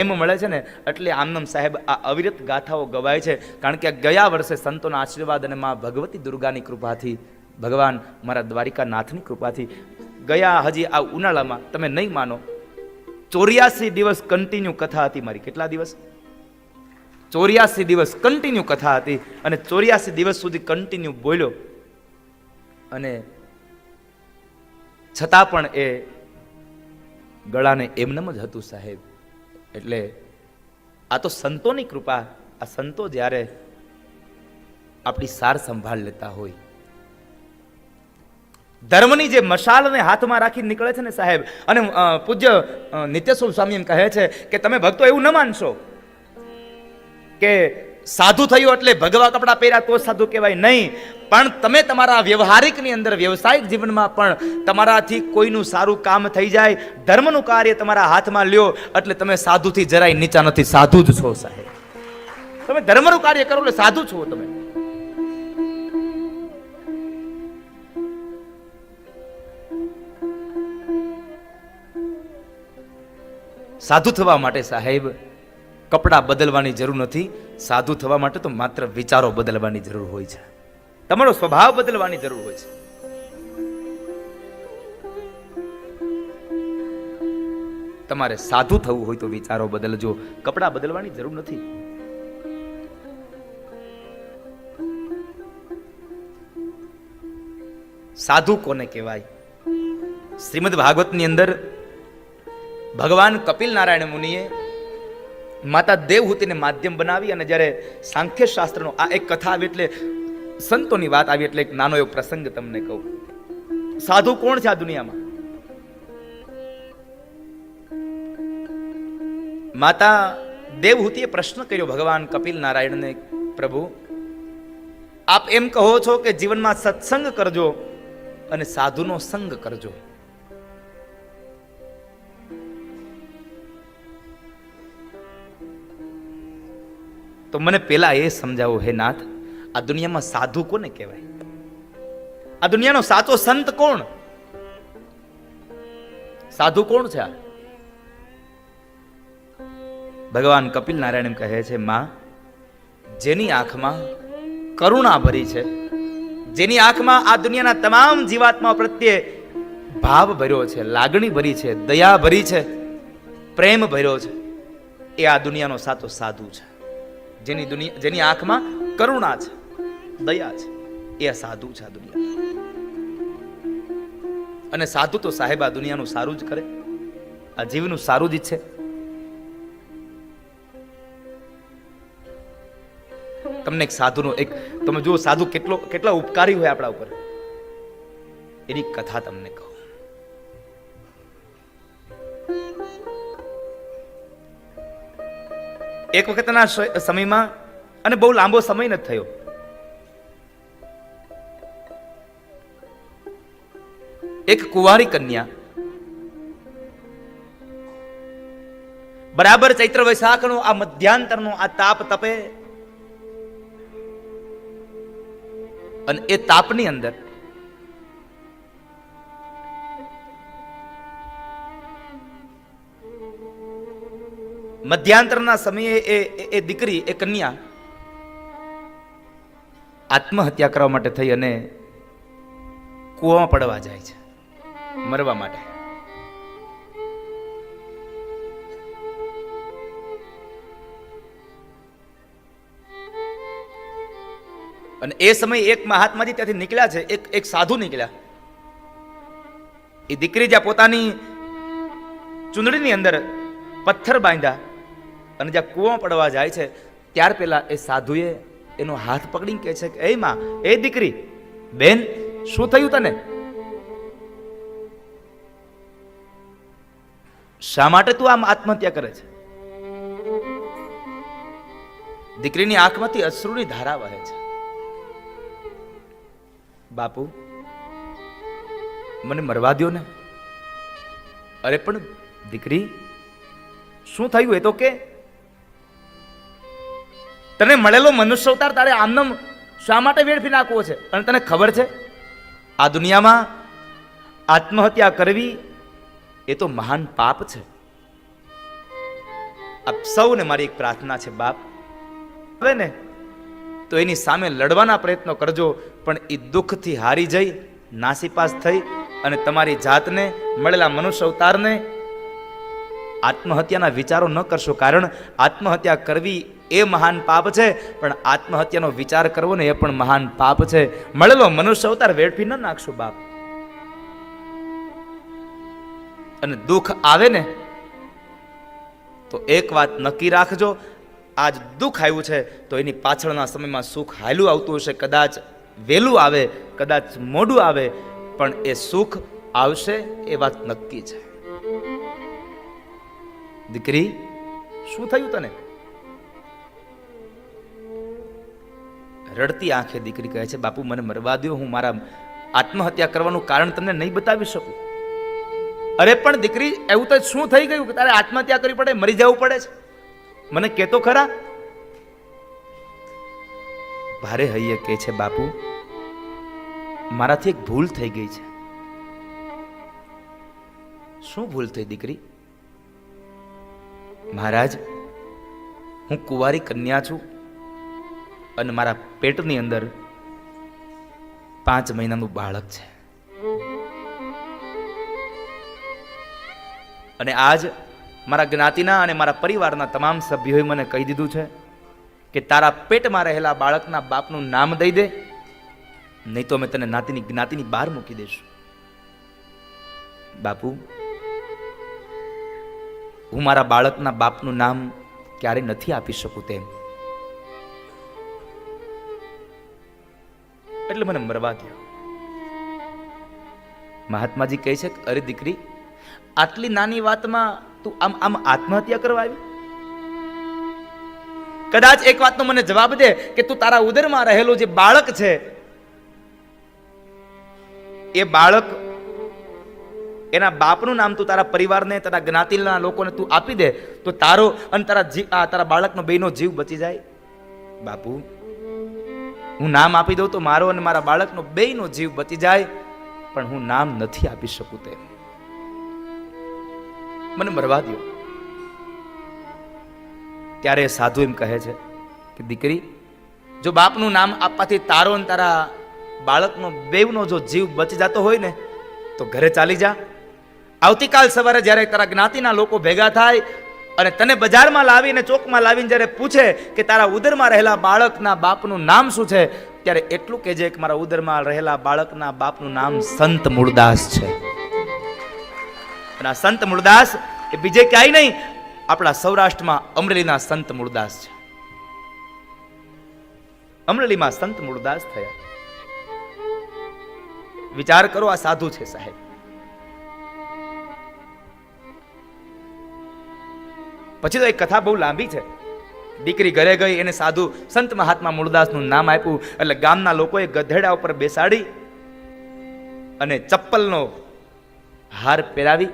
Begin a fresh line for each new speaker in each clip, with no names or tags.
એમ મળે છે ને, એટલે આમનમ સાહેબ આ અવિરત ગાથાઓ ગવાય છે. કારણ કે ગયા વર્ષે સંતોના આશીર્વાદ અને મા ભગવતી દુર્ગાની કૃપાથી, ભગવાન મારા દ્વારિકાનાથની કૃપાથી ગયા હજી આ ઉનાળામાં તમે નહીં માનો 84 દિવસ કન્ટિન્યુ કથા હતી મારી. કેટલા દિવસ? 84 દિવસ કન્ટિન્યુ કથા હતી. અને 84 દિવસ સુધી કન્ટિન્યુ બોલ્યો, અને છતાં પણ એ ગળાને એમનેમ જ હતું સાહેબ. એટલે આ તો સંતોની કૃપા. આ સંતો જ્યારે આપણી સાર સંભાળ લેતા હોય, ધર્મની જે મશાલને હાથમાં રાખી નીકળે છે ને સાહેબ. અને પૂજ્ય નિત્યસ્વરૂપ સ્વામી એમ કહે છે કે તમે ભક્તો એવું ન માનશો કે સાધુ થયો એટલે ભગવા કપડા પહેર્યા તો સાધુ કહેવાય. નહીં, પણ તમે તમારા વ્યવહારિકની અંદર, વ્યવસાયિક જીવનમાં પણ તમારાથી કોઈનું સારું કામ થઈ જાય, ધર્મનું કાર્ય તમારા હાથમાં લ્યો એટલે તમે સાધુથી જરાય નીચા નથી, સાધુ જ છો સાહેબ. તમે ધર્મનું કાર્ય કરો એટલે સાધુ છો તમે. સાધુ થવા માટે સાહેબ કપડાં બદલવાની જરૂર નથી. સાધુ થવા માટે તો માત્ર વિચારો બદલવાની જરૂર હોય છે, તમારો સ્વભાવ બદલવાની જરૂર હોય છે. તમારે સાધુ થવું હોય તો વિચારો બદલજો, કપડાં બદલવાની જરૂર નથી. સાધુ કોને કહેવાય? શ્રીમદ ભાગવતની અંદર ભગવાન કપિલ નારાયણ મુનિએ માતા દેવહૂતિને માધ્યમ બનાવી, અને જ્યારે સાંખ્ય શાસ્ત્રનો આ એક કથા આવી, એટલે સંતોની વાત આવી, એટલે એક નાનો એવો પ્રસંગ તમને કહું. સાધુ કોણ છે આ દુનિયામાં? માતા દેવહૂતિએ પ્રશ્ન કર્યો ભગવાન કપિલ નારાયણને, પ્રભુ આપ એમ કહો છો કે જીવનમાં સત્સંગ કરજો અને સાધુનો સંગ કરજો. તો મને પેલા એ સમજાવો હે નાથ, આ દુનિયામાં સાધુ કોને કહેવાય? આ દુનિયાનો સાચો સંત કોણ? સાધુ કોણ છે? ભગવાન કપિલ નારાયણ કહે છે, માં, જેની આંખમાં કરુણા ભરી છે, જેની આંખમાં આ દુનિયાના તમામ જીવાત્માઓ પ્રત્યે ભાવ ભર્યો છે, લાગણી ભરી છે, દયા ભરી છે, પ્રેમ ભર્યો છે, એ આ દુનિયાનો સાચો સાધુ છે. જેની આંખમાં કરુણા છે, દયા છે, એ સાધુ છે આ દુનિયા. અને સાધુ તો સાહેબ આ દુનિયાનું સારું જ કરે, આ જીવનું સારું જ ઈચ્છે. તમને એક સાધુનો એક તમે જુઓ, સાધુ કેટલા ઉપકારી હોય આપણા ઉપર, એની કથા તમને કહું. એક વખતના સમયમાં, અને બહુ લાંબો સમય નથી થયો, એક કુંવારી કન્યા બરાબર ચૈત્ર વૈશાખનો આ મધ્યાંતરનો આ તાપ તપે, અને એ તાપની અંદર મધ્યાંતરના સમયે એ દીકરી, એ કન્યા આત્મહત્યા કરવા માટે થઈ અને કૂવામાં પડવા જાય છે, મરવા માટે. અને એ સમયે એક મહાત્માજી ત્યાંથી નીકળ્યા છે, એક સાધુ નીકળ્યા. એ દીકરી જ્યાં પોતાની ચૂંદડીની અંદર પથ્થર બાંધ્યા અને જ્યાં કૂવામાં પડવા જાય છે, ત્યાર પહેલા એ સાધુએ એનો હાથ પકડીને કહે છે કે, એ માં, એ દીકરી, બેન, શું થયું તને? શા માટે તું આમ આત્મહત્યા કરે છે? દીકરીની આંખમાંથી અશ્રુની ધારા વહે છે. બાપુ, મને મરવા દ્યો ને. અરે પણ દીકરી, શું થયું એ તો કે. તને મળેલો મનુષ્ય અવતાર તારે આમનામ શા માટે વેડફી નાખવો છે? અને તને ખબર છે આ દુનિયામાં આત્મહત્યા કરવી એ તો મહાન પાપ છે. આપ સૌને મારી એક પ્રાર્થના છે બાપ, હવે ને તો એની સામે લડવાના પ્રયત્નો કરજો, પણ એ દુઃખથી હારી જઈ નાસીપાસ થઈ અને તમારી જાતને મળેલા મનુષ્ય અવતારને આત્મહત્યાના વિચારો ન કરશો, કારણ આત્મહત્યા કરવી એ મહાન પાપ છે, પણ આત્મહત્યાનો વિચાર કરવો ને એ પણ મહાન પાપ છે. મળેલો મનુષ્ય અવતાર વેડફી ન નાખશો બાપ. અને દુઃખ આવે ને તો એક વાત નક્કી રાખજો, આજ દુઃખ આવ્યું છે તો એની પાછળના સમયમાં સુખ હાલું આવતું હશે, કદાચ વહેલું આવે, કદાચ મોડું આવે, પણ એ સુખ આવશે એ વાત નક્કી છે. દીકરી, શું થયું તને? રડતી આંખે દીકરી કહે છે, બાપુ મને મરવા દો, હું મારા આત્મહત્યા કરવાનું કારણ તમને નહીં બતાવી શકું. અરે પણ દીકરી, એવું તો શું થઈ ગયું કે તારે આત્મહત્યા કરવી પડે, મરી જવું પડે છે? મને કહેતો ખરા. ભારે હૈયે કહે છે, બાપુ મારાથી એક ભૂલ થઈ ગઈ છે. શું ભૂલ થઈ દીકરી? મહારાજ, હું કુંવારી કન્યા છું અને મારા પેટની અંદર 5 મહિનાનું બાળક છે. અને આજ મારા જ્ઞાતિના અને મારા પરિવારના તમામ સભ્યોએ મને કહી દીધું છે કે તારા પેટમાં રહેલા બાળકના બાપનું નામ દઈ દે, નહીં તો અમે તને જ્ઞાતિની બહાર મૂકી દઈશું. બાપુ, હું મારા બાળકના બાપનું નામ ક્યારે નથી આપી શકું તેમ, એટલે મને મરવા દો. મહાત્માજી કહે છે, અરે દીકરી, આટલી નાની વાતમાં તું આમ આત્મહત્યા કરવા આવી? કદાચ એક વાતનો મને જવાબ દે કે તું તારા ઉદરમાં રહેલું જે બાળક છે, એ બાળક, એના બાપનું નામ તું તારા પરિવારને, તારા જ્ઞાતિના લોકોને તું આપી દે તો તારો અને તારા બાળકનો બેનો જીવ બચી જાય. બાપુ, હું નામ આપી દઉં તો મારો અને મારા બાળકનો બેયનો જીવ બચી જાય, પણ હું નામ નથી આપી શકું તેમ. મને મરવા દો. ત્યારે સાધુ એમ કહે છે કે દીકરી, જો બાપનું નામ આપવાથી તારો અને તારા બાળકનો બેવનો જો જીવ બચી જતો હોય ને તો ઘરે ચાલી જા. આવતીકાલ સવારે જ્યારે તારા જ્ઞાતિના લોકો ભેગા થાય અને તને બજારમાં લાવીને, ચોકમાં લાવીને જ્યારે પૂછે કે તારા ઉદરમાં રહેલા બાળકના બાપનું નામ શું છે, ત્યારે એટલું કહેજે કે મારા ઉદરમાં રહેલા બાળકના બાપનું નામ સંત મૂળદાસ છે. અને આ સંત મૂળદાસ એ બીજે ક્યાંય નહીં, આપણા સૌરાષ્ટ્રમાં અમરેલીના સંત મૂળદાસ છે. અમરેલીમાં સંત મૂળદાસ થયા. વિચાર કરો, આ સાધુ છે સાહેબ. પછી તો એક કથા બહુ લાંબી છે. દીકરી ઘરે ગઈ, એને સાધુ સંત મહાત્મા મૂળદાસનું નામ આપ્યું, એટલે ગામના લોકોએ ગધેડા ઉપર બેસાડી અને ચપ્પલનો હાર પહેરાવી,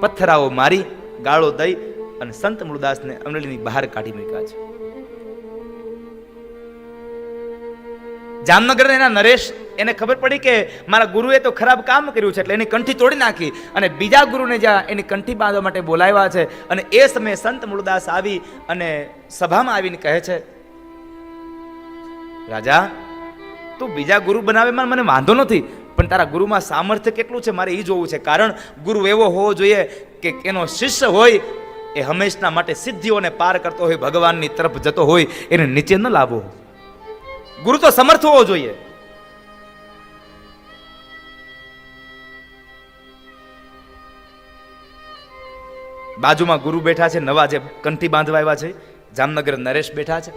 પથ્થરાઓ મારી, ગાળો દઈ અને સંત મૂળદાસને અમરેલીની બહાર કાઢી મૂક્યા છે. જામનગર એના નરેશ, એને ખબર પડી કે મારા ગુરુએ તો ખરાબ કામ કર્યું છે, એટલે એની કંઠી તોડી નાખી અને બીજા ગુરુને જ્યાં એની કંઠી બાંધવા માટે બોલાવ્યા છે. અને એ સમયે સંત મૂળદાસ આવી અને સભામાં આવીને કહે છે, રાજા, તું બીજા ગુરુ બનાવે મને વાંધો નથી, પણ તારા ગુરુમાં સામર્થ્ય કેટલું છે મારે એ જોવું છે. કારણ ગુરુ એવો હોવો જોઈએ કે એનો શિષ્ય હોય એ હંમેશના માટે સિદ્ધિઓને પાર કરતો હોય, ભગવાનની તરફ જતો હોય, એને નીચે ન લાવવો. ગુરુ તો સમર્થ હોવો જોઈએ. બાજુમાં ગુરુ બેઠા છે, નવા જે કંઠી બાંધવા આવ્યા છે, જામનગર નરેશ બેઠા છે.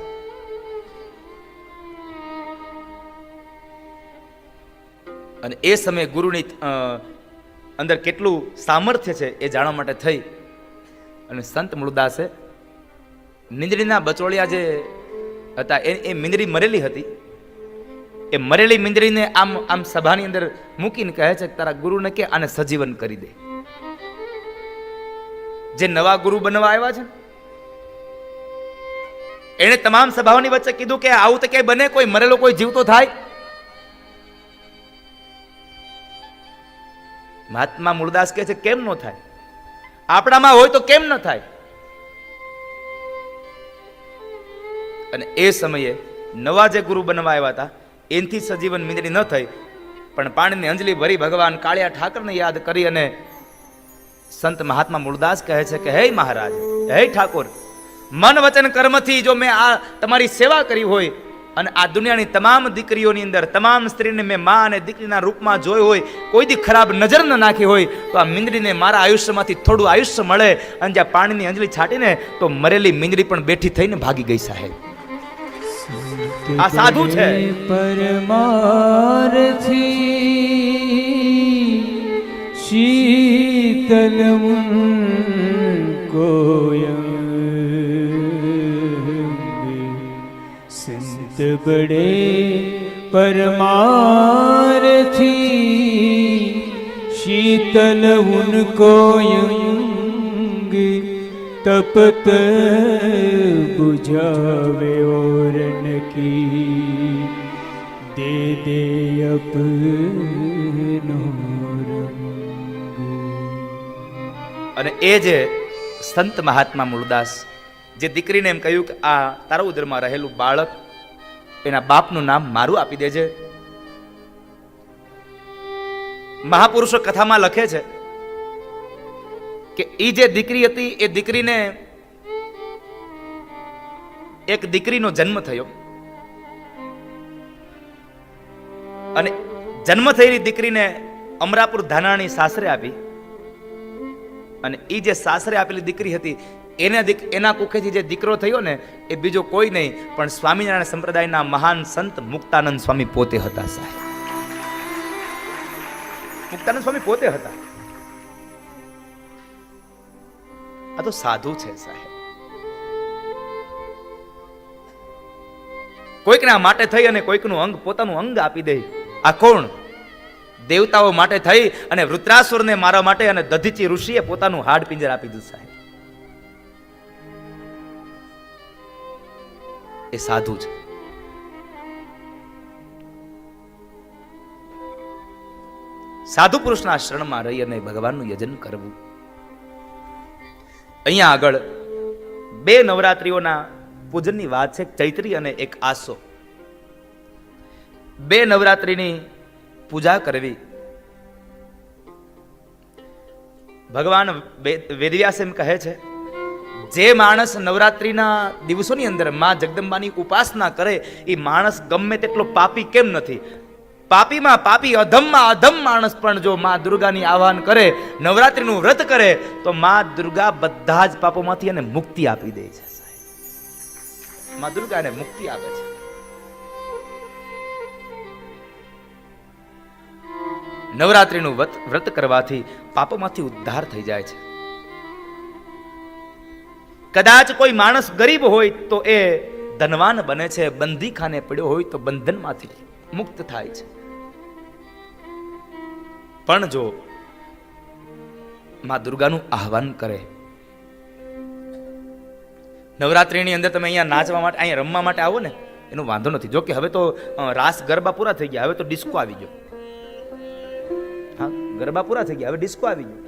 અને એ સમયે ગુરુની અંદર કેટલું સામર્થ્ય છે એ જાણવા માટે થઈ અને સંત મૂળદાસે મીંદડીના બચોળિયા જે હતા એ મીંદડી મરેલી હતી, એ મરેલી મીંદડીને આમ સભાની અંદર મૂકીને કહે છે કે તારા ગુરુને કે આને સજીવન કરી દે. જે નવા ગુરુ બનવા આવ્યા છે એને તમામ સભાઓની વચ્ચે કીધું કે આવું તો ક્યાંય બને, કોઈ મરેલો કોઈ જીવતો થાય? મહાત્મા મૂળદાસ કહે છે કેમ ન થાય? આપણામાં હોય તો કેમ ન થાય? અને એ સમયે નવા જે ગુરુ બનવા આવ્યા હતા એનથી સજીવન મીંદડી ન થઈ, પણ પાણીની અંજલી ભરી ભગવાન કાળિયા ઠાકરને યાદ કરી અને સંત મહાત્મા મૂળદાસ કહે છે કે હે મહારાજ, હે ઠાકોર, મન વચન કર્મથી જો મેં આ તમારી સેવા કરી હોય અને આ દુનિયાની તમામ દીકરીઓની અંદર તમામ સ્ત્રીને મેં માં અને દીકરીના રૂપમાં જોઈ હોય, કોઈ દી ખરાબ નજર ન નાખી હોય, તો આ મીંદડીને મારા આયુષ્યમાંથી થોડું આયુષ્ય મળે. અને જ્યાં પાણીની અંજલી છાટીને તો મરેલી મીંદડી પણ બેઠી થઈને ભાગી ગઈ. સાહેબ આ સાધુ છે.
પરમારથી શીતલ કોયમ સંત બડે પરમારથી શીતલ ઉनको यंग तपत बुझावे औरन की दे दे अपनो रंग.
અને એ જે સંત મહાત્મા મૂળદાસ જે દીકરીને એમ કહ્યું કે આ તારા ઉદરમાં રહેલું બાળક એના બાપનું નામ મારું આપી દેજે. મહાપુરુષો કથામાં લખે છે કે એ જે દીકરી હતી એ દીકરીને એક દીકરીનો જન્મ થયો અને જન્મ થયેલી દીકરીને અમરાપુર ધાનાણી સાસરે આપી. અને એ જે સાસરે આપેલી દીકરી હતી એના કુખેથી જે દીકરો થયો ને એ બીજો કોઈ નહીં પણ સ્વામિનારાયણ સંપ્રદાયના મહાન સંત મુક્તાનંદ સ્વામી પોતે હતા. સાહેબ મુક્તાનંદ સ્વામી પોતે હતા. આ તો સાધુ છે સાહેબ. કોઈકના માટે થઈ અને કોઈકનું અંગ પોતાનું અંગ આપી દે. આ કોણ? દેવતાઓ માટે થઈ અને વૃત્રાસુરને મારવા માટે અને દધીચી ઋષિએ પોતાનું હાડ પિંજર આપી દીધું. સાહેબ એ સાધુ છે. સાધુ પુરુષના શરણમાં રહી અને ભગવાનનું યજન કરવું. અહીંયા આગળ બે નવરાત્રિઓના પૂજનની વાત છે, ચૈત્રી અને એક આસો. બે નવરાત્રિની પૂજા કરવી. ભગવાન વેદવ્યાસ એમ કહે છે, જે માણસ નવરાત્રિના દિવસોની અંદર માં જગદંબાની ઉપાસના કરે એ માણસ ગમે તેટલો પાપી કેમ નથી. પાપીમાં પાપી, અધમમાં અધમ માણસ પણ જો માં દુર્ગાની આહવાન કરે, નવરાત્રિનું વ્રત કરે, તો માં દુર્ગા બધા જ પાપોમાંથી એને મુક્તિ આપી દે છે. માં દુર્ગા એને મુક્તિ આપે છે. નવરાત્રિનું વ્રત કરવાથી પાપોમાંથી ઉદ્ધાર થઈ જાય છે. કદાચ કોઈ માણસ ગરીબ હોય તો એ ધનવાન બને છે, બંધી ખાને પડ્યો હોય તો બંધનમાંથી મુક્ત થાય છે. પણ જો માં દુર્ગાનું આહવાન કરે, નવરાત્રિની અંદર તમે અહીંયા નાચવા માટે, અહીંયા રમવા માટે આવો ને, એનો વાંધો નથી. જો કે હવે તો રાસ ગરબા પૂરા થઈ ગયા, હવે તો ડિસ્કો આવી ગયો. હા, ગરબા પૂરા થઈ ગયા, હવે ડિસ્કો આવી ગયો.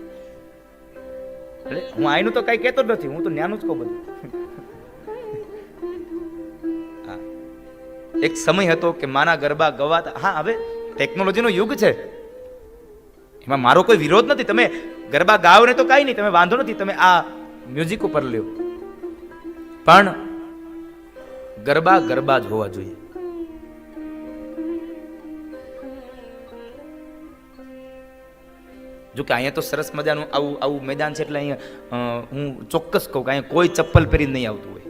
એટલે હું આઈનું તો કઈ કહેતો જ નથી, હું તો ન્યાનું જ કહું બધું. હા, એક સમય હતો કે માના ગરબા ગવાતા. હા, હવે ટેકનોલોજીનો યુગ છે, એમાં મારો કોઈ વિરોધ નથી. તમે ગરબા ગાવ ને તો કાંઈ નહીં, તમે વાંધો નથી, તમે આ મ્યુઝિક ઉપર લ્યો, પણ ગરબા ગરબા જ હોવા જોઈએ. જો કે અહીંયા તો સરસ મજાનું આવું મેદાન છે, એટલે અહીંયા હું ચોક્કસ કહું કે અહીંયા કોઈ ચપ્પલ પહેરી નહીં આવતું હોય.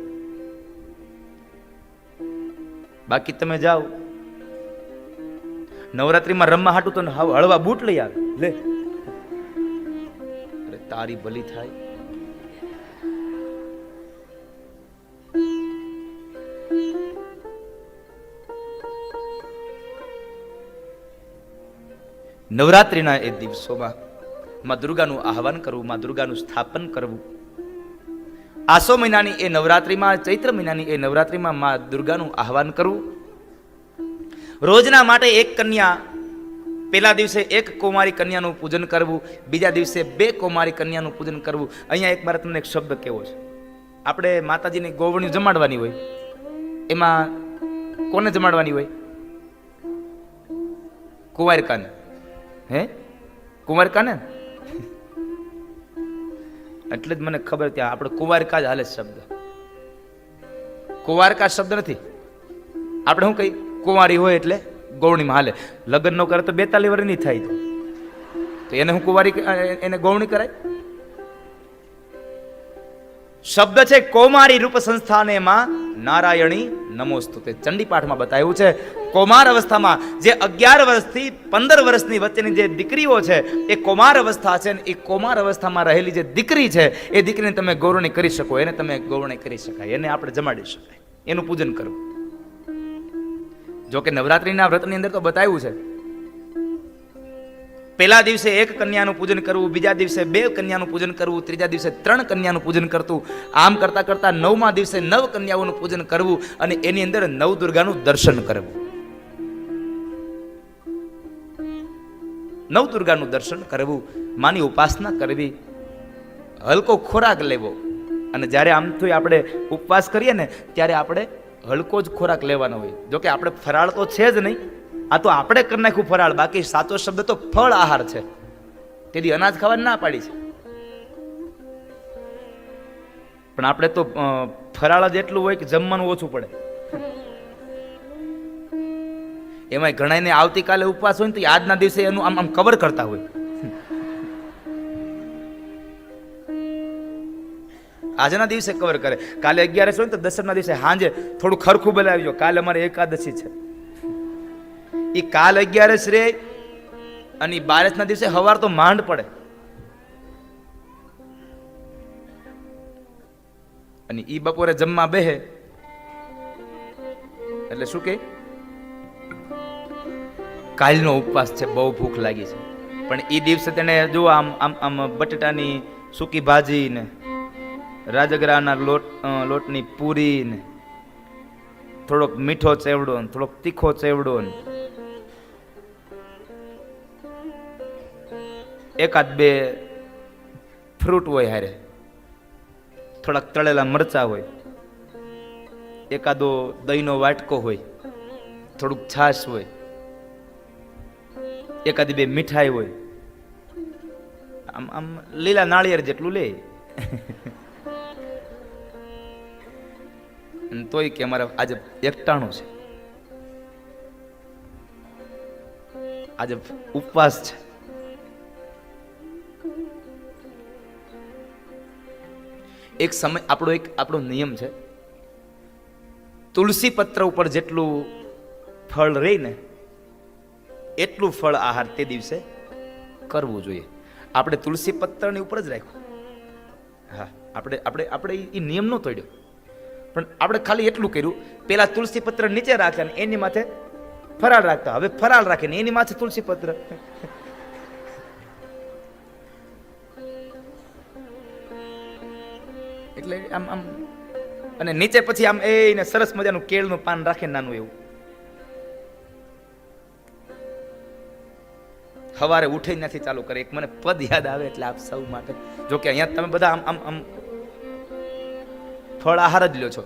બાકી તમે જાઓ નવરાત્રીમાં રમવા હાટું તો હળવા બૂટ લઈ આવે, લે અરે તારી ભલી થાય. નવરાત્રિના એ દિવસોમાં માં દુર્ગાનું આહવાન કરવું, માં દુર્ગાનું સ્થાપન કરવું. આસો મહિનાની એ નવરાત્રિમાં, ચૈત્ર મહિનાની એ નવરાત્રિમાં માં દુર્ગાનું આહવાન કરવું. રોજના માટે એક કન્યા, પહેલા દિવસે એક કૌમારી કન્યાનું પૂજન કરવું, બીજા દિવસે 2 કૌમારી કન્યાનું પૂજન કરવું. અહીંયા એક મારે તમને એક શબ્દ કેવો છે, આપણે માતાજીની ગોવણીઓ જમાડવાની હોય એમાં કોને જમાડવાની હોય? કુંવારિકાને. હે, કુંવારિકાને. એટલે જ મને ખબર ત્યાં આપણે કુંવારિકા જ હાલે શબ્દ. કુંવારિકા શબ્દ નથી. આપણે શું કઈ કુંવારી હોય એટલે ગૌણીમાં હાલે. લગ્ન ન કરે તો 42 વર્ષ નહીં થાય તો એને હું કુંવારી, એને ગૌણી કરાય? શબ્દ છે કૌમારી રૂપ સંસ્થાને માં નારાયણી નમોસ્તુતે. ચંડી પાઠમાં બતાવ્યું છે કૌમાર અવસ્થામાં જે 11 વર્ષથી 15 વર્ષની વચ્ચેની જે દીકરીઓ છે એ કૌમાર અવસ્થા છે. એ કૌમાર અવસ્થામાં રહેલી જે દીકરી છે એ દીકરીને તમે ગૌરવણી કરી શકો, એને તમે ગૌરવણી કરી શકાય, એને આપણે જમાડી શકાય, એનું પૂજન કરવું. જો કે નવરાત્રિના વ્રતની અંદર તો બતાવ્યું છે પહેલા દિવસે 1 કન્યાનું પૂજન કરવું, બીજા દિવસે 2 કન્યાનું પૂજન કરવું, ત્રીજા દિવસે 3 કન્યાનું પૂજન કરતું. આમ કરતા કરતા 9મા દિવસે 9 કન્યાઓનું પૂજન કરવું અને એની અંદર નવદુર્ગાનું દર્શન કરવું. નવદુર્ગાનું દર્શન કરવું, માની ઉપાસના કરવી, હલકો ખોરાક લેવો. અને જ્યારે આમ તો આપણે ઉપવાસ કરીએ ને ત્યારે આપણે હલકો જ ખોરાક લેવાનો હોય. જો કે આપણે ફરાળ તો છે જ નહીં, આ તો આપણે કરી નાખ્યું ફરાળ. બાકી સાચો શબ્દ તો ફળ આહાર છે. તેથી અનાજ ખાવા ના પાડી છે, પણ આપણે તો ફરાળ જ એટલું હોય કે જમવાનું ઓછું પડે. એમાં ઘણાને આવતીકાલે ઉપવાસ હોય ને તો આજના દિવસે એનું આમ આમ કવર કરતા હોય. આજના દિવસે કવર કરે, કાલે 11 હોય તો 10ના દિવસે સાંજે થોડું ખરખું બોલાવજો, કાલે અમારે એકાદશી છે. એ કાલ 11 રે અને 12ના દિવસે હવાર તો માંડ પડે. અને ઈ બપોરે જમવા બેહે એટલે શું કે કાલનો ઉપવાસ છે, બહુ ભૂખ લાગી છે. પણ એ દિવસે તેને જો આમ આમ આમ બટેટાની સૂકી ભાજી ને રાજગરાના લોટની પૂરી ને થોડોક મીઠો ચેવડો ને થોડોક તીખો ચેવડો ને 1-2 ફ્રૂટ હોય હારે, થોડાક તળેલા મરચા હોય, 1-2 દહીંનો વાટકો હોય, થોડુંક છાશ હોય, 1-2 મીઠાઈ હોય, આમ આમ લીલા નાળિયેર જેટલું લે. તોય કે અમારે આજે 91 છે, આજે ઉપવાસ છે. એક સમય આપણો નિયમ છે, તુલસી પત્ર ઉપર જેટલું ફળ રહે ને એટલું ફળ આહાર તે દિવસે કરવું જોઈએ. આપણે તુલસી પત્રની ઉપર જ રાખ્યું. હા, આપણે એ નિયમ નો તોડ્યો, પણ આપણે ખાલી એટલું કર્યું, પેલા તુલસી પત્ર નીચે રાખ્યા અને એની માથે ફરાળ રાખતા. હવે ફરાળ રાખીને એની માથે તુલસી પત્ર. એટલે આમ આમ અને નીચે પછી આમ એને સરસ મજાનું કેળનું પાન રાખે નાનું એવું. સવારે ઉઠી નથી ચાલુ કરે. એક મને પદ યાદ આવે એટલે આપ સૌ માટે, જો કે અહીંયા તમે બધા આમ આમ આમ ફળ આહાર જ લ્યો છો.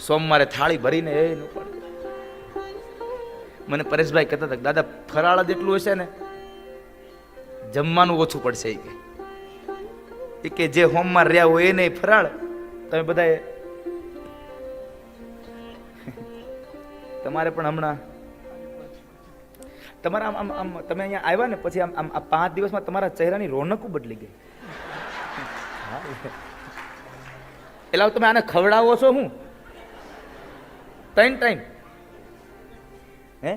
સોમવારે થાળી ભરીને એનું પણ મને પરેશભાઈ કહેતા હતા, દાદા ફરાળ જ એટલું હશે ને જમવાનું ઓછું પડશે. એ કે જે હોમમાં રહ્યા હોય એ નહીં ફરાળ, તમે બધા તમારે પણ હમણાં તમારા આમ આમ તમે અહીંયા આવ્યા ને પછી આમ આમ 5 દિવસમાં તમારા ચહેરાની રોનક બદલી ગઈ. એટલે તમે આને ખવડાવો છો હું 3 ટાઈમ? હે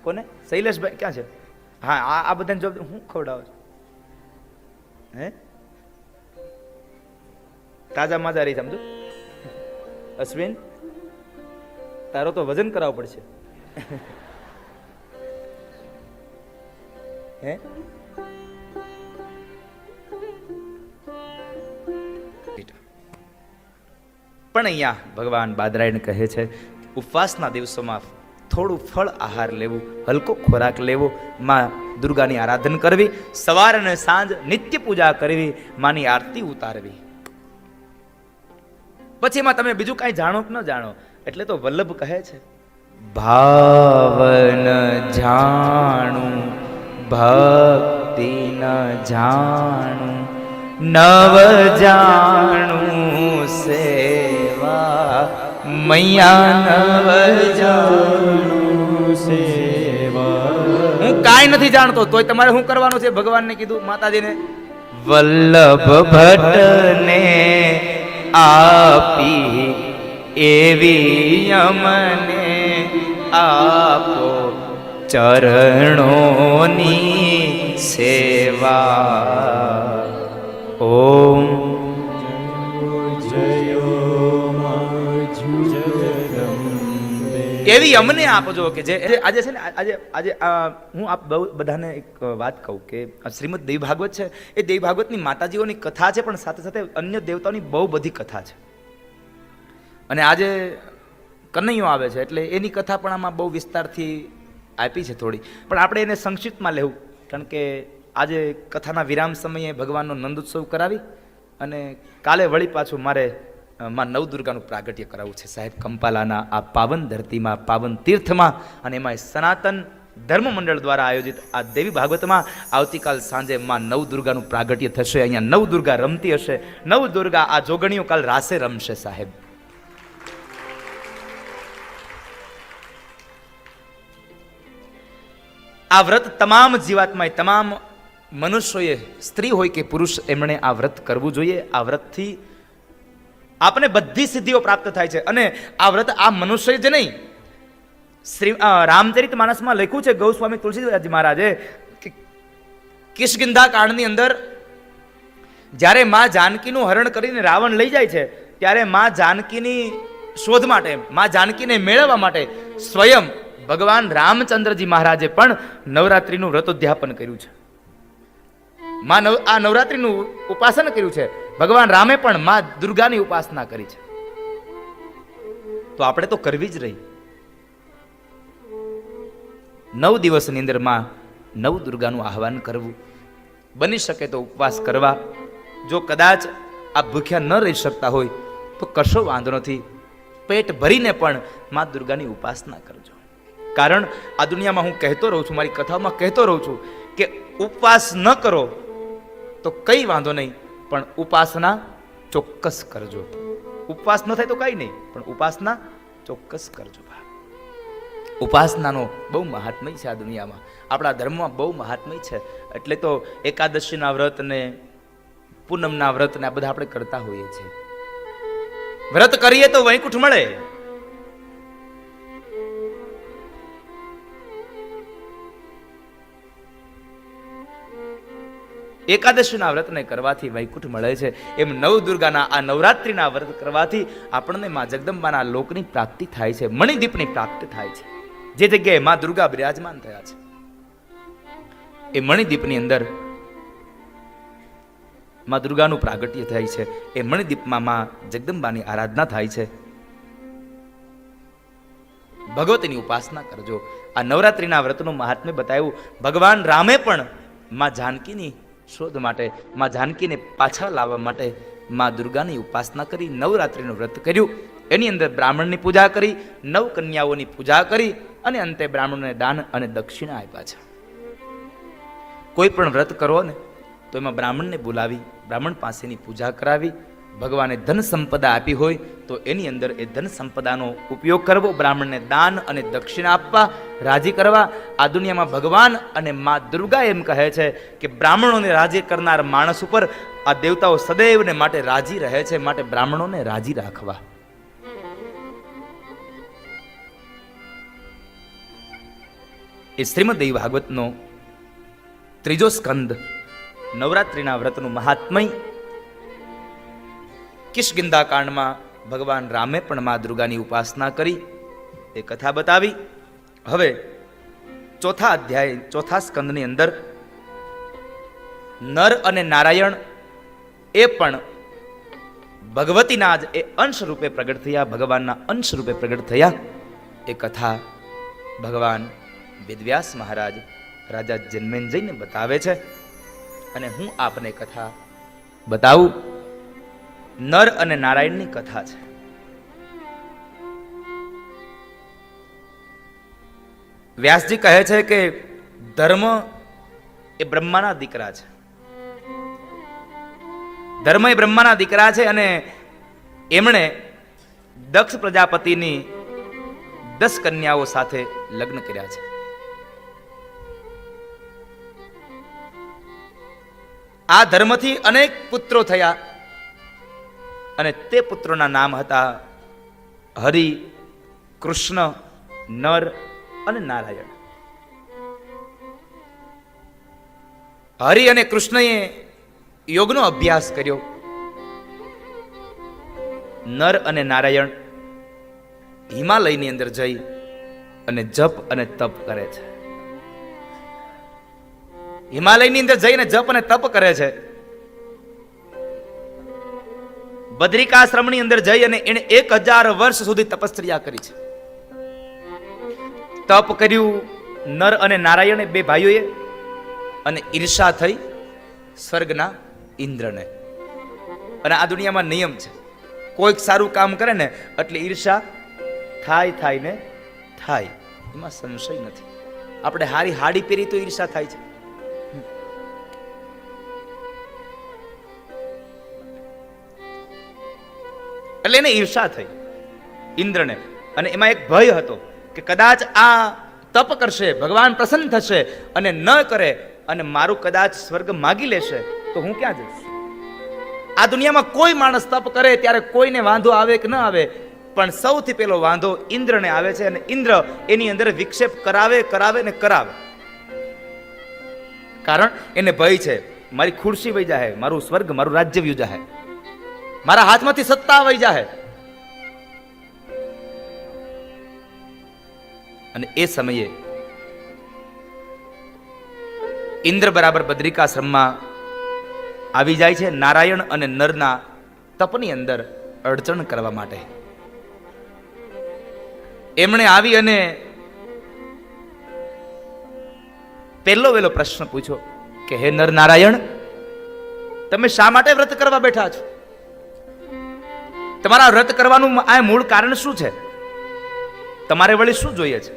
કોને? શૈલેષભાઈ ક્યાં છે? હા, આ બધાને જો હું ખવડાવો છું. હે તાજા માજા રહી સમજો. અશ્વિન તારો તો વજન કરાવવું પડશે. હે પણ અહીંયા ભગવાન બાદરાયણ કહે છે ઉપવાસના દિવસોમાં થોડું ફળ આહાર લેવું, હલકો ખોરાક લેવો, માં દુર્ગાની આરાધન કરવી, સવાર અને સાંજ નિત્ય પૂજા કરવી, માની આરતી ઉતારવી. પછી એમાં તમે બીજું કાંઈ જાણો કે ન જાણો. એટલે તો વલ્લભ કહે છે, ભાવન જાણું ભક્તિ ન જાણું, નવ જાણું સેવા મૈયા, નવ જાણું
સેવા.
હું કાંઈ નથી જાણતો તોય તમારે શું કરવાનું છે? ભગવાનને કીધું, માતાજીને, વલ્લભ ભટ્ટને આપી એવી અમને આપો ચરણોની સેવા. ઓમ એવી અમને આપજો કે જે આજે છે ને, આજે હું આપ બધાને એક વાત કહું કે શ્રીમદ દેવી ભાગવત છે, એ દેવી ભાગવતની માતાજીઓની કથા છે, પણ સાથે સાથે અન્ય દેવતાઓની બહુ બધી કથા છે. અને આજે કનૈયો આવે છે એટલે એની કથા પણ આમાં બહુ વિસ્તારથી આપી છે થોડી, પણ આપણે એને સંક્ષિપ્તમાં લેવું, કારણ કે આજે કથાના વિરામ સમયે ભગવાનનો નંદોત્સવ કરાવી અને કાલે વળી પાછું મારે માં નવદુર્ગાનું પ્રાગટ્ય કરાવવું છે સાહેબ, કંપાલાના આ પાવન ધરતીમાં, પાવન તીર્થમાં. અને એમાં સનાતન ધર્મ મંડળ દ્વારા આયોજિત આ દેવી ભાગવતમાં આવતીકાલ સાંજે માં નવદુર્ગાનું પ્રાગટ્ય થશે. અહીંયા નવદુર્ગા રમતી હશે, નવદુર્ગા આ જોગણીઓ કાલ રાસે રમશે સાહેબ. આ વ્રત તમામ જીવાત્માએ, તમામ મનુષ્યોએ, સ્ત્રી હોય કે પુરુષ, એમણે આ વ્રત કરવું જોઈએ. આ વ્રતથી આપને બધી સિદ્ધિઓ પ્રાપ્ત થાય છે. અને આ વ્રત આ મનુષ્ય જ નહીં, શ્રી રામચરિત માનસમાં લખ્યું છે ગૌસ્વામી તુલસીદાસજી મહારાજે કે કિષ્કિંધા કાંડની અંદર જ્યારે માં જાનકીનું હરણ કરીને રાવણ લઈ જાય છે, ત્યારે માં જાનકીની શોધ માટે, માં જાનકીને મેળવવા માટે સ્વયં ભગવાન રામચંદ્રજી મહારાજે પણ નવરાત્રિનું વ્રતોદ્યાપન કર્યું છે. આ નવરાત્રિનું ઉપાસન કર્યું છે. ભગવાન રામે પણ માં દુર્ગાની ઉપાસના કરી છે. તો આપણે તો કરવી જ રહી. 9 દિવસની અંદર માં નવ દુર્ગાનું આહવાન કરવું, બની શકે તો ઉપવાસ કરવા. જો કદાચ આ ભૂખ્યા ન રહી શકતા હોય તો કશો વાંધો નથી, પેટ ભરીને પણ માં દુર્ગાની ઉપાસના કરજો. કારણ આ દુનિયામાં હું કહેતો રહું છું, મારી કથાઓમાં કહેતો રહું છું કે ઉપવાસ ન કરો તો કઈ વાંધો નહીં, પણ ઉપાસના ચોક્કસ કરજો. ઉપવાસ ન થાય તો કઈ નહીં, પણ ઉપાસના ચોક્કસ કરજો. ઉપાસનાનો બહુ મહાત્મય છે આ દુનિયામાં, આપણા ધર્મમાં બહુ મહાત્મય છે. એટલે તો એકાદશીના વ્રત ને પૂનમના વ્રત ને આ બધા આપણે કરતા હોઈએ છીએ. વ્રત કરીએ તો વૈકુંઠ મળે. એકાદશીના વ્રતને કરવાથી વૈકુંઠ મળે છે, એમ નવદુર્ગાના આ નવરાત્રિના વ્રત કરવાથી આપણને માં જગદંબાના લોકની પ્રાપ્તિ થાય છે, મણિદીપની પ્રાપ્તિ થાય છે. જે જગ્યાએ માં દુર્ગા બિરાજમાન થયા છે એ મણિદીપની અંદર માં દુર્ગાનું પ્રાગટ્ય થાય છે. એ મણિદીપમાં માં જગદંબાની આરાધના થાય છે. ભગવતીની ઉપાસના કરજો. આ નવરાત્રિના વ્રતનું મહાત્મ્ય બતાવ્યું. ભગવાન રામે પણ માં જાનકીની શોધ માટે, માં જાનકીને પાછા લાવવા માટે માં દુર્ગાની ઉપાસના કરી, નવરાત્રિનું વ્રત કર્યું. એની અંદર બ્રાહ્મણની પૂજા કરી, 9 કન્યાઓની પૂજા કરી અને અંતે બ્રાહ્મણોને દાન અને દક્ષિણા આપ્યા છે. કોઈ પણ વ્રત કરો ને તો એમાં બ્રાહ્મણને બોલાવી, બ્રાહ્મણ પાસેની પૂજા કરાવી. ભગવાને ધન સંપદા આપી હોય તો એની અંદર એ ધન સંપદાનો ઉપયોગ કરવો, બ્રાહ્મણને દાન અને દક્ષિણા આપવા, રાજી કરવા. આ દુનિયામાં ભગવાન અને મા દુર્ગા એમ કહે છે કે બ્રાહ્મણોને રાજી કરનાર માણસ ઉપર આ દેવતાઓ સદૈવને માટે રાજી રહે છે, માટે બ્રાહ્મણોને રાજી રાખવા. એ શ્રીમદ દેવી ભાગવતનો 3જો સ્કંદ, નવરાત્રિના વ્રતનું મહાત્મય. કિષ્કિંધા કાંડમાં ભગવાન રામે પણ મા દુર્ગાની ઉપાસના કરી, એ કથા બતાવી. હવે 4થા અધ્યાય, 4થા સ્કંદની અંદર નર અને નારાયણ એ પણ ભગવતીના જ એ અંશ રૂપે પ્રગટ થયા, ભગવાનના અંશ રૂપે પ્રગટ થયા. એ કથા ભગવાન વેદવ્યાસ મહારાજ રાજા જન્મેન્જયને બતાવે છે અને હું આપને કથા બતાવું. નર અને નારાયણની કથા છે. વ્યાસજી કહે છે કે ધર્મ એ બ્રહ્માના દીકરા છે. ધર્મ એ બ્રહ્માના દીકરા છે અને એમણે દક્ષ પ્રજાપતિની 10 કન્યાઓ સાથે લગ્ન કર્યા છે. આ ધર્મથી અનેક પુત્રો થયા અને તે પુત્રોના નામ હતા હરિ, કૃષ્ણ, નર અને નારાયણ. હરિ અને કૃષ્ણએ યોગનો અભ્યાસ કર્યો. નર અને નારાયણ હિમાલયની અંદર જઈ અને જપ અને તપ કરે છે. હિમાલયની અંદર જઈને જપ અને તપ કરે છે. બદ્રિકાશ્રમની અંદર જઈ અને એને 1000 વર્ષ સુધી તપશ્ચર્યા કરી છે. તપ કર્યું નર અને નારાયણે, બે ભાઈઓએ, અને ઈર્ષા થઈ સ્વર્ગના ઇન્દ્રને. અને આ દુનિયામાં નિયમ છે, કોઈક સારું કામ કરે ને એટલે ઈર્ષા થાય ને થાય, એમાં સંશય નથી. આપણે હારી હાડી પહેરી તો ઈર્ષા થાય છે. એટલે એને ઈર્ષા થઈ ઇન્દ્રને. અને એમાં એક ભય હતો કે કદાચ આ તપ કરશે, ભગવાન પ્રસન્ન થશે, અને ન કરે અને મારું કદાચ સ્વર્ગ માગી લેશે તો હું ક્યાં જઈશ. આ દુનિયામાં કોઈ માણસ તપ કરે ત્યારે કોઈને વાંધો આવે કે ન આવે, પણ સૌથી પહેલો વાંધો ઇન્દ્રને આવે છે. અને ઇન્દ્ર એની અંદર વિક્ષેપ કરાવે ને કરાવે. કારણ એને ભય છે, મારી ખુરશી વહી જાય, મારું સ્વર્ગ, મારું રાજ્ય વયું જાય, મારા હાથમાંથી સત્તા વહી જાય. અને એ સમયે ઇન્દ્ર બરાબર બદ્રિકાશ્રમમાં આવી જાય છે નારાયણ અને નરના તપની અંદર અડચણ કરવા માટે. એમણે આવી અને પહેલો વેલો પ્રશ્ન પૂછ્યો કે હે નર નારાયણ, તમે શા માટે વ્રત કરવા બેઠા છો? તમારા વ્રત કરવાનું આ મૂળ કારણ શું છે? તમારે વળી શું જોઈએ છે?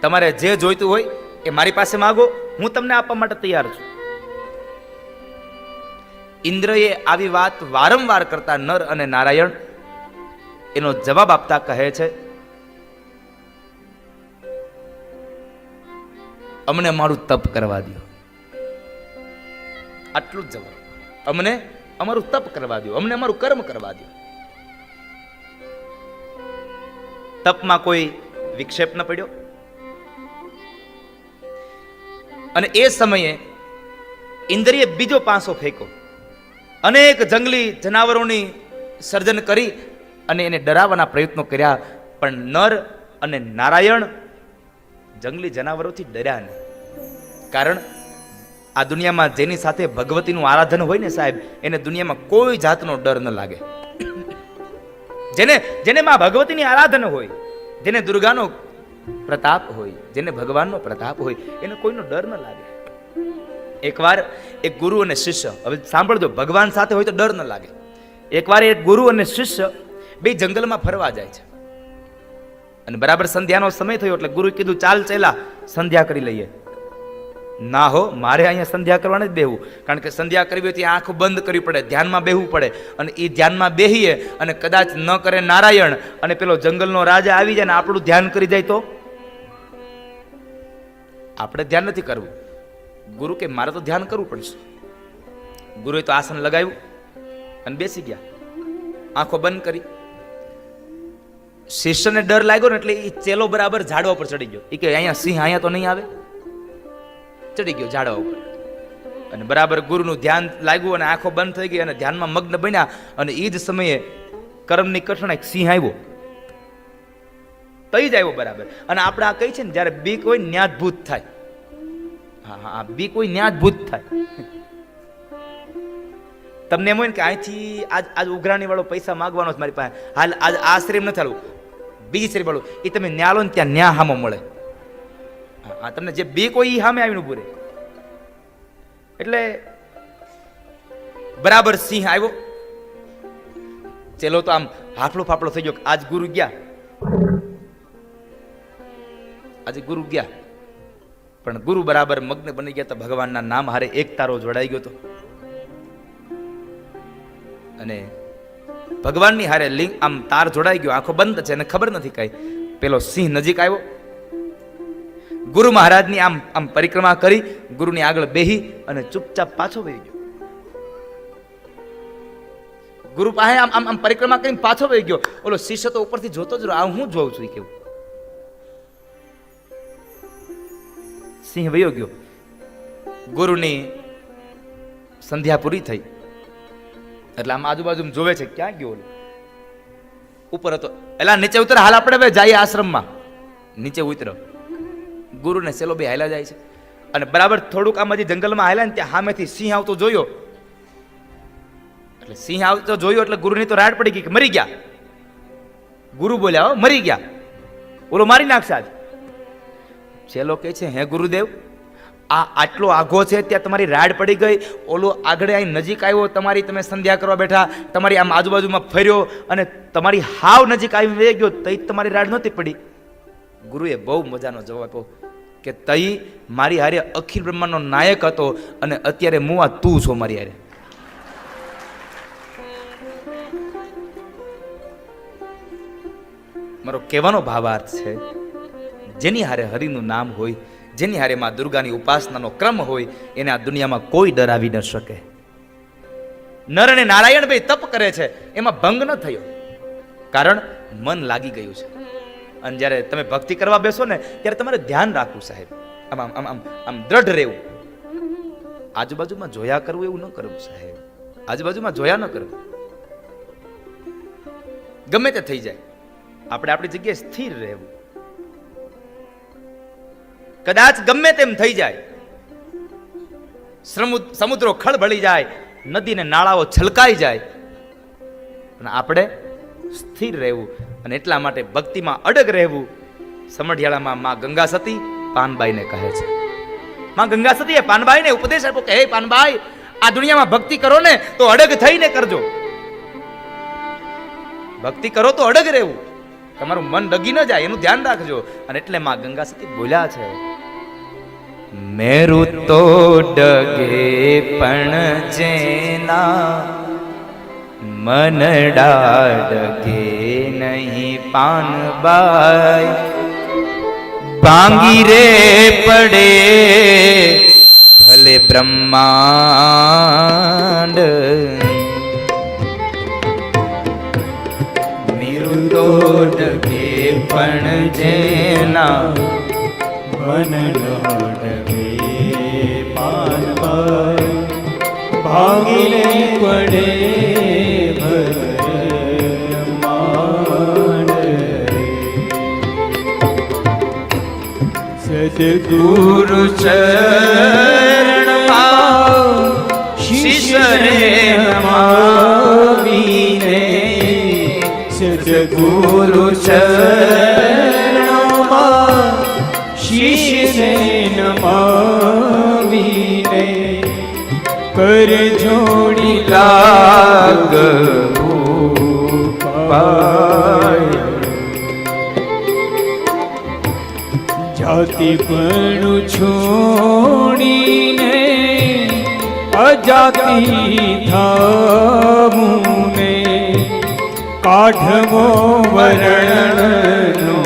તમારે જે જોઈતું હોય એ મારી પાસે માંગો, હું તમને આપવા માટે તૈયાર છું. ઇન્દ્રએ આવી વાત વારંવાર કરતા નર અને નારાયણ એનો જવાબ આપતા કહે છે, અમને અમારું તપ કરવા દો. આટલું જ જવાબ. અમને અમારું તપ કરવા દો, અમને અમારું કર્મ કરવા દો. તપમાં કોઈ વિક્ષેપ ન પડ્યો. અને એ સમયે ઇન્દ્રિએ બીજો પાંસો ફેંકો. અનેક જંગલી જનાવરોની સર્જન કરી અને એને ડરાવવાના પ્રયત્નો કર્યા, પણ નર અને નારાયણ જંગલી જનાવરોથી ડર્યા નહીં. કારણ આ દુનિયામાં જેની સાથે ભગવતીનું આરાધન હોય ને સાહેબ, એને દુનિયામાં કોઈ જાતનો ડર ન લાગે. જેને માં ભગવતીની આરાધન હોય, જેને દુર્ગાનો પ્રતાપ હોય, જેને ભગવાનનો પ્રતાપ હોય, એને કોઈનો ડર ન લાગે. એકવાર એક ગુરુ અને શિષ્ય, હવે સાંભળજો, ભગવાન સાથે હોય તો ડર ન લાગે. એકવાર એક ગુરુ અને શિષ્ય બે જંગલમાં ફરવા જાય છે. અને બરાબર સંધ્યાનો સમય થયો એટલે ગુરુએ કીધું, ચાલ ચેલા સંધ્યા કરી લઈએ. ના હો, મારે અહીંયા સંધ્યા કરવાને જ બેહવું. કારણ કે સંધ્યા કરવી હોય ત્યાં આંખ બંધ કરવી પડે, ધ્યાનમાં બેહવું પડે. અને એ ધ્યાનમાં બેહીએ અને કદાચ ન કરે નારાયણ અને પેલો જંગલનો રાજા આવી જાય ને આપણું ધ્યાન કરી જાય તો આપણે ધ્યાન નથી કરવું. ગુરુ કે મારે તો ધ્યાન કરવું પડશે. ગુરુએ તો આસન લગાવ્યું અને બેસી ગયા, આંખો બંધ કરી. શિષ્યને ડર લાગ્યો ને એટલે એ ચેલો બરાબર ઝાડવા પર ચડી ગયો. એ કે અહીંયા સિંહ અહીંયા તો નહીં આવે. ચડી ગયો ઝાડવા ઉપર અને બરાબર ગુરુનું ધ્યાન લાગ્યું અને આંખો બંધ થઈ ગઈ અને ધ્યાનમાં મગ્ન બન્યા. અને એ જ સમયે કર્મની કઠણ એક સિંહ આવ્યો, તઈ જ આવ્યો બરાબર. અને આપણે આ કહી છે ને, જયારે બીક હોય ન્યાદભૂત થાય. હા, બીક હોય ન્યાદભૂત થાય. તમને એમ હોય ને કે અહીંથી આજ ઉઘરાણી વાળો પૈસા માંગવાનો છે મારી પાસે, હાલ આજ આ શ્રીમ નથી હાલવું, બીજી શ્રી વાળું, એ તમે ન્યા લો ને ત્યાં ન્યા હામો મળે. હા, તમને જે બીક હોય એ સામે આવીને ઉભું રહે. એટલે બરાબર સિંહ આવ્યો. ચેલો તો આમ હાફળો ફાફળો થઈ ગયો. આજ ગુરુ ગયા આજે ગુરુ ગયા, પણ ગુરુ બરાબર મગ્ન બની ગયા તો ભગવાનના નામ હારે એક તારો જોડાઈ ગયો હતો અને ભગવાનની હારે લિંગ આમ તાર જોડાઈ ગયો, આંખો બંધ છે અને ખબર નથી કઈ. પેલો સિંહ નજીક આવ્યો, ગુરુ મહારાજની આમ આમ પરિક્રમા કરી, ગુરુની આગળ બેહી અને ચૂપચાપ પાછો વહી ગયો. ગુરુ પાસે આમ આમ આમ પરિક્રમા કરીને પાછો વહી ગયો. ઓલો શિષ્ય તો ઉપરથી જોતો જ રહ્યો, આ હું જોઉં છું કેવું. સિંહ વયો ગયો. ગુરુની સંધ્યા પૂરી થઈ એટલે આમ આજુબાજુ જોવે છે, ક્યાં ગયો ઓલો? ઉપર હતો. એલા નીચે ઉતર, હાલ આપણે હવે જઈએ આશ્રમમાં. નીચે ઉતરો. ગુરુને સેલો બે હાલ્યા જાય છે અને બરાબર થોડુંક આમ હજી જંગલમાં હાલ્યા ને ત્યાં સામેથી સિંહ આવતો જોયો. એટલે સિંહ આવતો જોયો એટલે ગુરુની તો રાડ પડી ગઈ કે મરી ગયા. ગુરુ બોલ્યા, હો મરી ગયા, ઓલો મારી નાખશે આજ. ચેલો કહે છે, હે ગુરુદેવ, આ આટલો આઘો છે ત્યાં તમારી રાડ પડી ગઈ, ઓલો આગળ અહીં નજીક આવ્યો, તમારી તમે સંધ્યા કરવા બેઠા, તમારી આમ આજુબાજુમાં ફર્યો અને તમારી હાવ નજીક આવી વહી ગયો, તઈ તમારી રાડ નહોતી પડી. ગુરુએ બહુ મજાનો જવાબ આપ્યો કે તઈ મારી હારે અખિલ બ્રહ્માંડનો નાયક હતો અને અત્યારે હું આ તું છો મારી હારે. મારો કહેવાનો ભાવાર્થ છે, જેની હારે હરિનું નામ હોય, જેની હારે માં દુર્ગાની ઉપાસનાનો ક્રમ હોય, એને આ દુનિયામાં કોઈ ડરાવી ન શકે. નર અને નારાયણ ભાઈ તપ કરે છે, એમાં ભંગ ન થયો, કારણ મન લાગી ગયું છે. અને જ્યારે તમે ભક્તિ કરવા બેસો ને ત્યારે તમારે ધ્યાન રાખવું સાહેબ, આમ આમ આમ આમ દ્રઢ રહેવું. આજુબાજુમાં જોયા કરવું એવું ન કરવું સાહેબ, આજુબાજુમાં જોયા ન કરવું. ગમે તે થઈ જાય, આપણે આપણી જગ્યાએ સ્થિર રહેવું. કદાચ ગમે તેમ થઈ જાય, સમુદ્રો ખળભળી જાય, નદી ને નાળાઓ છલકાઈ જાય, અને આપણે સ્થિર રહેવું. અને એટલા માટે ભક્તિમાં અડગ રહેવું. સમઢિયાળામાં માં ગંગા સતી પાનબાઈને કહે છે, માં ગંગા સતીએ પાનબાઈને ઉપદેશ આપ્યો કે હે પાનબાઈ, આ દુનિયામાં ભક્તિ કરો ને તો અડગ થઈને કરજો. ભક્તિ કરો તો અડગ રહેવું, તમારું મન ડગી ન જાય એનું ધ્યાન રાખજો. અને એટલે માં ગંગા સતી બોલ્યા છે, મેરુ તો ડગે પણ જેના મનડા ડગે નહીં પાનબાઈ, ભાંગી રે પડે ભલે બ્રહ્માંડ, મેરુ તો ડગે પણ જેના
મનડા ડગે પાનબાઈ, ભાંગી પડે બ્રહ્માંડ. સદગુરુ ચરણમાં શિષ્યને નમાવીને, સદગુરુ ચરણમાં શિષ્યને નમાવીને, કર જોડી લાગવું પાય. જાતિ પણ છોડીને અજાતિ થાવું ને, કાઢવો વર્ણનો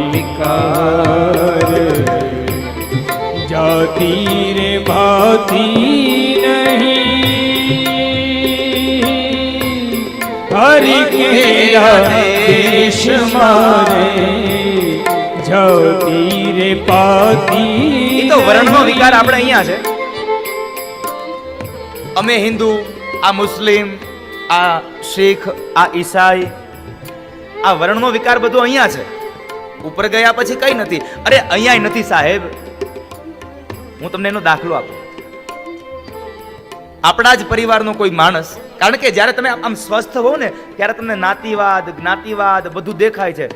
વિકાર. જાતિ રે ભાતિ નહીં, હરિ કેરા દેશ મારે, જાતિ રે પાતી.
તો વર્ણનો વિકાર આપણે અહીંયા છે. અમે હિન્દુ, આ મુસ્લિમ, આ શીખ, આ ઈસાઈ, આ વર્ણનો વિકાર બધો અહીંયા છે. ઉપર ગયા પછી કઈ નથી. અરે અહીંયા નથી સાહેબ. હું તમને એનો દાખલો આપું. આપણા જ પરિવારનો કોઈ માણસ, કારણ કે જ્યારે તમે આમ સ્વસ્થ હો ને ત્યારે તમને નાતીવાદ, જ્ઞાતિવાદ બધું દેખાય છે.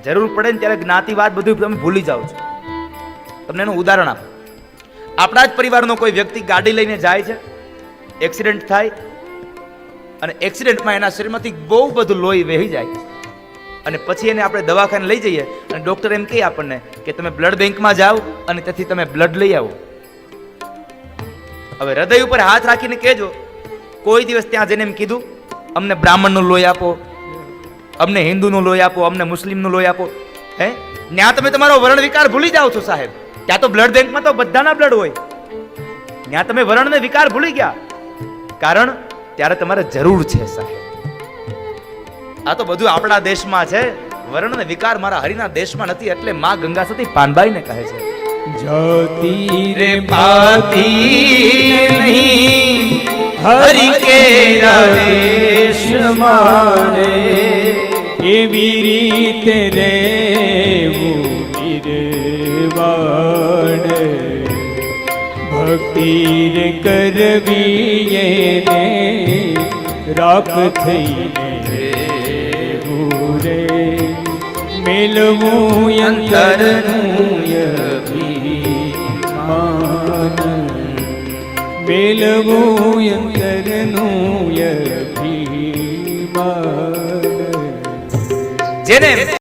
જરૂર પડે ને ત્યારે જ્ઞાતિવાદ બધું તમે ભૂલી જાઓ છો. તમને એનું ઉદાહરણ આપો. આપણા જ પરિવારનો કોઈ વ્યક્તિ ગાડી લઈને જાય છે, એક્સિડન્ટ થાય અને એક્સિડન્ટમાં એના શરીરમાંથી બહુ બધું લોહી વહી જાય અને પછી એને આપણે દવાખાને લઈ જઈએ અને ડોક્ટર એમ કહે આપણને કે તમે બ્લડ બેંકમાં જાઓ અને ત્યાંથી તમે બ્લડ લઈ આવો. હવે હૃદય ઉપર હાથ રાખીને કહેજો, કોઈ દિવસ ત્યાં જઈને એમ કીધું અમને બ્રાહ્મણનું લોહી આપો, અમને હિન્દુનું લોહી આપો, અમને મુસ્લિમનું લોહી આપો? હે, ત્યાં તમે તમારો વર્ણ વિકાર ભૂલી જાઓ છો સાહેબ. ત્યાં તો બ્લડ બેંકમાં તો બધાના બ્લડ હોય, ત્યાં તમે વર્ણને વિકાર ભૂલી ગયા. કારણ ત્યારે તમારે જરૂર છે સાહેબ. આ તો બધું આપણા દેશમાં છે, વર્ણ ને વિકાર મારા હરિના દેશમાં નથી. એટલે માં ગંગા સતી પાનબાઈને કહે છે,
જાતિ
રે પાતી નહીં હરિ કે
દેશ મારે એવી રીતે રેવું નિર્વાણ ભક્તિ રે કરવી એને રાખ થઈને રે મેલવું અંતરનું અભિમાન મેલવું અંતરનું અભિમાન.
જેને